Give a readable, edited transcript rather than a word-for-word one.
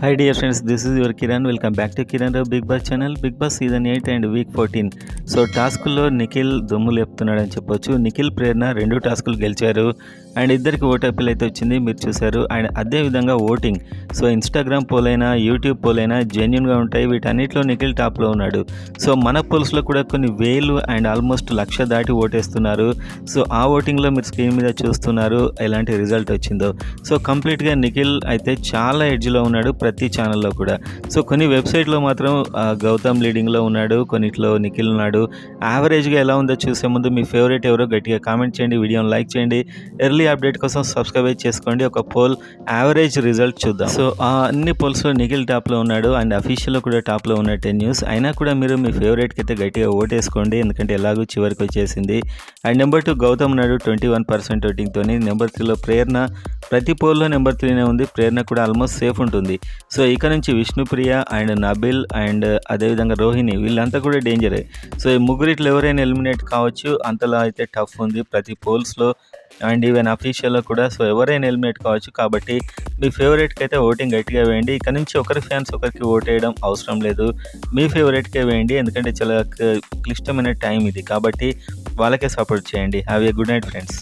Hi dear friends, this is your Kiran. Welcome back to Kiran Rao Big Boss channel. Big Boss season 8 and week 14. So టాస్కుల్లో Nikhil దుమ్ము లేపుతున్నాడని చెప్పొచ్చు. నిఖిల్ ప్రేరణ 2 టాస్కులు గెలిచారు and ఇద్దరికి vote appeal అయితే వచ్చింది, మీరు చూశారు. అండ్ అదేవిధంగా ఓటింగ్, సో ఇన్స్టాగ్రామ్ పోల్ అయినా యూట్యూబ్ పోల్ అయినా జెన్యున్గా ఉంటాయి. వీటన్నిటిలో నిఖిల్ టాప్లో ఉన్నాడు. సో మన పోల్స్లో కూడా కొన్ని వేలు అండ్ ఆల్మోస్ట్ 1,00,000 దాటి ఓటేస్తున్నారు. సో ఆ ఓటింగ్లో మీరు స్క్రీన్ మీద చూస్తున్నారు ఎలాంటి రిజల్ట్ వచ్చిందో. సో కంప్లీట్గా నిఖిల్ అయితే చాలా ఎడ్జ్లో ఉన్నాడు ప్రతి ఛానల్లో కూడా. సో కొన్ని వెబ్సైట్లో మాత్రం గౌతమ్ లీడింగ్లో ఉన్నాడు, కొన్నిట్లో నిఖిల్ ఉన్నాడు. యావరేజ్గా ఎలా ఉందో చూసే ముందు మీ ఫేవరెట్ ఎవరో గట్టిగా కామెంట్ చేయండి, వీడియోని లైక్ చేయండి. ఎర్లీ అప్డేట్ కోసం సబ్స్క్రైబ్ చేసుకోండి. ఒక పోల్ యావరేజ్ రిజల్ట్ చూద్దాం. సో అన్ని పోల్స్లో నిఖిల్ టాప్లో ఉన్నాడు అండ్ అఫీషియల్లో కూడా టాప్లో ఉన్న 10 న్యూస్. అయినా కూడా మీరు మీ ఫేవరెట్కి అయితే గట్టిగా ఓటేసుకోండి, ఎందుకంటే ఎలాగూ చివరికి వచ్చేసింది. అండ్ నెంబర్ 2 గౌతమ్ ఉన్నాడు 21% ఓటింగ్తో. నెంబర్ 3లో ప్రేరణ, ప్రతి పోల్లో నెంబర్ 3నే ఉంది. ప్రేరణ కూడా ఆల్మోస్ట్ సేఫ్ ఉంటుంది. సో ఇక నుంచి విష్ణుప్రియ అండ్ నబిల్ అండ్ అదేవిధంగా రోహిణి, వీళ్ళంతా కూడా డేంజరే. సో ఈ ముగ్గురిట్లో ఎవరైనా ఎలిమినేట్ కావచ్చు, అంతలా అయితే టఫ్ ఉంది ప్రతి పోల్స్లో అండ్ ఈవెన్ అఫీషియల్లో కూడా. సో ఎవరైనా ఎలిమినేట్ కావచ్చు, కాబట్టి మీ ఫేవరెట్కి అయితే ఓటింగ్ గట్టిగా వేయండి. ఇక్కడ నుంచి ఒకరి ఫ్యాన్స్ ఒకరికి ఓట్ వేయడం అవసరం లేదు, మీ ఫేవరెట్కే వేయండి, ఎందుకంటే చాలా క్లిష్టమైన టైం ఇది, కాబట్టి వాళ్ళకే సపోర్ట్ చేయండి. Have a good night friends.